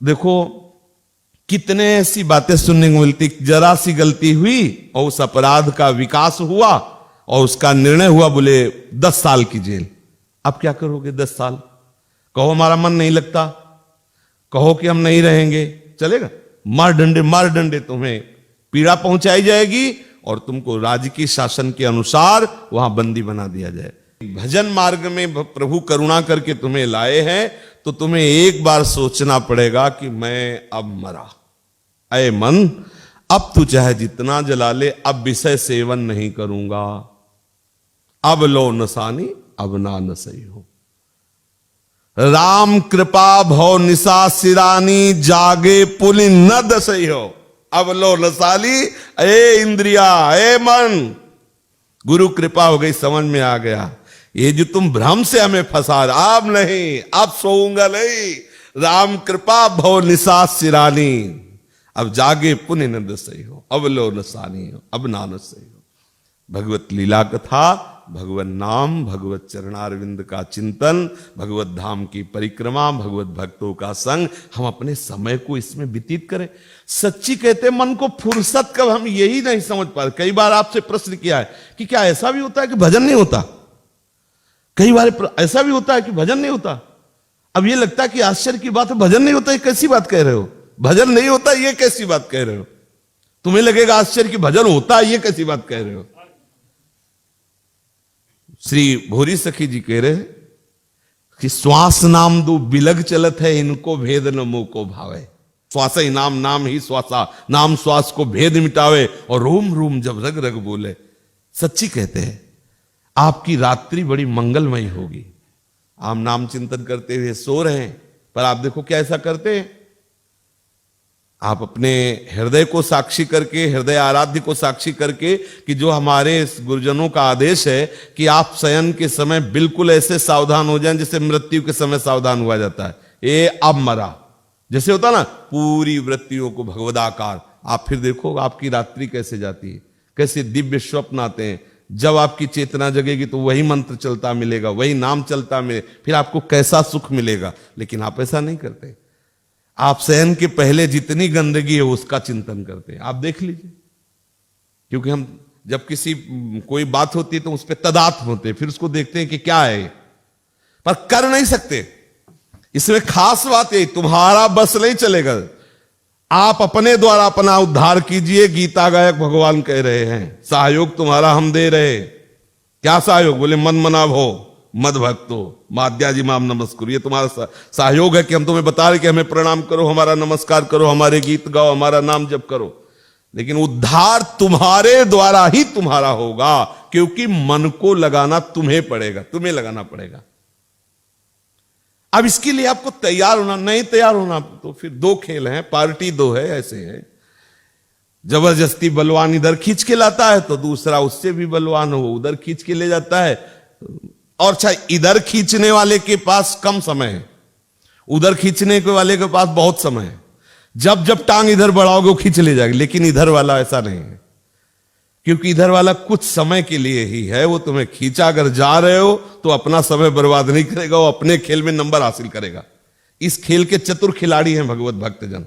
देखो कितने ऐसी बातें सुनने को मिलती, जरा सी गलती हुई और उस अपराध का विकास हुआ और उसका निर्णय हुआ, बोले 10 साल की जेल। अब क्या करोगे 10 साल? कहो हमारा मन नहीं लगता, कहो कि हम नहीं रहेंगे, चलेगा? मार डंडे तुम्हें पीड़ा पहुंचाई जाएगी और तुमको राजकीय शासन के अनुसार वहां बंदी बना दिया जाए। भजन मार्ग में प्रभु करुणा करके तुम्हें लाए हैं तो तुम्हें एक बार सोचना पड़ेगा कि मैं अब मरा। अय मन, अब तू चाहे जितना जला ले, अब विषय सेवन नहीं करूंगा। अब लो नसानी, अब ना नसई हो। राम कृपा भव निशा सिरानी, जागे पुलि न दसई हो। अब लो नसाली, ए इंद्रिया, ए मन, गुरु कृपा हो गई, समझ में आ गया। ये जो तुम भ्रम से हमें फंसा, अब नहीं, अब सोऊंगा नहीं। राम कृपा भव निशा सिरानी, अब जागे पुण्य न दसई हो। अब लो नसानी हो, अब ना नसई हो। भगवत लीला कथा, भगवत नाम, भगवत चरणारविंद का चिंतन, भगवत धाम की परिक्रमा, भगवत भक्तों का संग, हम अपने समय को इसमें व्यतीत करें। सच्ची कहते मन को फुर्सत कब, हम यही नहीं समझ पा रहे। कई बार आपसे प्रश्न किया है कि क्या ऐसा भी होता है कि भजन नहीं होता? कई बार ऐसा भी होता है कि भजन नहीं होता। अब ये लगता है कि आश्चर्य की बात है, भजन नहीं होता, ये कैसी बात कह रहे हो? भजन नहीं होता ये कैसी बात कह रहे हो? तुम्हें लगेगा आश्चर्य कि भजन होता है, ये कैसी बात कह रहे हो? श्री भोरी सखी जी कह रहे कि श्वास नाम दो बिलग चलत है, इनको भेद न मुंह को भावे। श्वास ही नाम, नाम ही श्वासा, नाम श्वास को भेद मिटावे, और रोम रोम जब रग रग बोले। सच्ची कहते हैं आपकी रात्रि बड़ी मंगलमयी होगी। आप नाम चिंतन करते हुए सो रहे हैं, पर आप देखो क्या ऐसा करते हैं, आप अपने हृदय को साक्षी करके, हृदय आराध्य को साक्षी करके, कि जो हमारे गुरुजनों का आदेश है कि आप शयन के समय बिल्कुल ऐसे सावधान हो जाएं जैसे मृत्यु के समय सावधान हुआ जाता है। ये अब मरा जैसे होता ना, पूरी वृत्तियों को भगवदाकार। आप फिर देखो आपकी रात्रि कैसे जाती है, कैसे दिव्य स्वप्न आते हैं। जब आपकी चेतना जगेगी तो वही मंत्र चलता मिलेगा, वही नाम चलता मिले, फिर आपको कैसा सुख मिलेगा। लेकिन आप ऐसा नहीं करते। आप शयन के पहले जितनी गंदगी है उसका चिंतन करते हैं। आप देख लीजिए, क्योंकि हम जब किसी कोई बात होती है तो उस पर तदात्म होते हैं, फिर उसको देखते हैं कि क्या है, पर कर नहीं सकते। इसमें खास बात है, तुम्हारा बस नहीं चलेगा। आप अपने द्वारा अपना उद्धार कीजिए। गीता गायक भगवान कह रहे हैं सहयोग तुम्हारा हम दे रहे। क्या सहयोग? बोले मन मना भो मद भक्तो माद्याजी माम नमस्कुर। ये तुम्हारा सहयोग है कि हम तुम्हें बता रहे कि हमें प्रणाम करो, हमारा नमस्कार करो, हमारे गीत गाओ, हमारा नाम जप करो। लेकिन उद्धार तुम्हारे द्वारा ही तुम्हारा होगा, क्योंकि मन को लगाना तुम्हें पड़ेगा, तुम्हें लगाना पड़ेगा। अब इसके लिए आपको तैयार होना, नहीं तैयार होना तो फिर दो खेल हैं, पार्टी दो है, ऐसे है। जबरदस्ती बलवान इधर खींच के लाता है तो दूसरा उससे भी बलवान हो उधर खींच के ले जाता है। और अच्छा, इधर खींचने वाले के पास कम समय है, उधर खींचने के वाले के पास बहुत समय है। जब जब टांग इधर बढ़ाओगे वो खींच ले जाएगी। लेकिन इधर वाला ऐसा नहीं है, क्योंकि इधर वाला कुछ समय के लिए ही है। वो तुम्हें खींचा, अगर जा रहे हो तो अपना समय बर्बाद नहीं करेगा, वो अपने खेल में नंबर हासिल करेगा। इस खेल के चतुर खिलाड़ी हैं भगवत भक्तजन।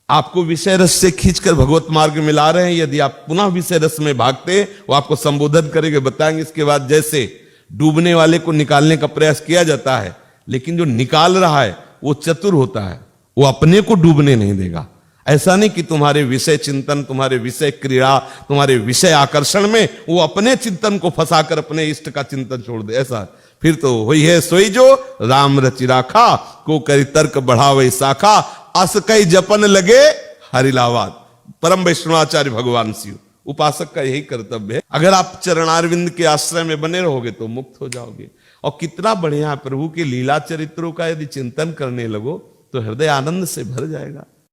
आपको विषय रस से खींचकर भगवत मार्ग में ला रहे हैं। यदि आप पुनः विषय रस में भागते, वो आपको संबोधन करेंगे, बताएंगे। इसके बाद जैसे डूबने वाले को निकालने का प्रयास किया जाता है, लेकिन जो निकाल रहा है वो चतुर होता है, वो अपने को डूबने नहीं देगा। ऐसा नहीं कि तुम्हारे विषय चिंतन, तुम्हारे विषय क्रीड़ा, तुम्हारे विषय आकर्षण में वो अपने चिंतन को फंसाकर अपने इष्ट का चिंतन छोड़ दे। ऐसा फिर तो वही है सोई जो राम रचि राखा, को करी तर्क बढ़ावे शाखा, अस कई जपन लगे हरिलावाद। परम वैष्णवाचार्य भगवान शिव। उपासक का यही कर्तव्य है। अगर आप चरणारविंद के आश्रय में बने रहोगे तो मुक्त हो जाओगे। और कितना बढ़िया प्रभु के लीला चरित्रों का यदि चिंतन करने लगो तो हृदय आनंद से भर जाएगा।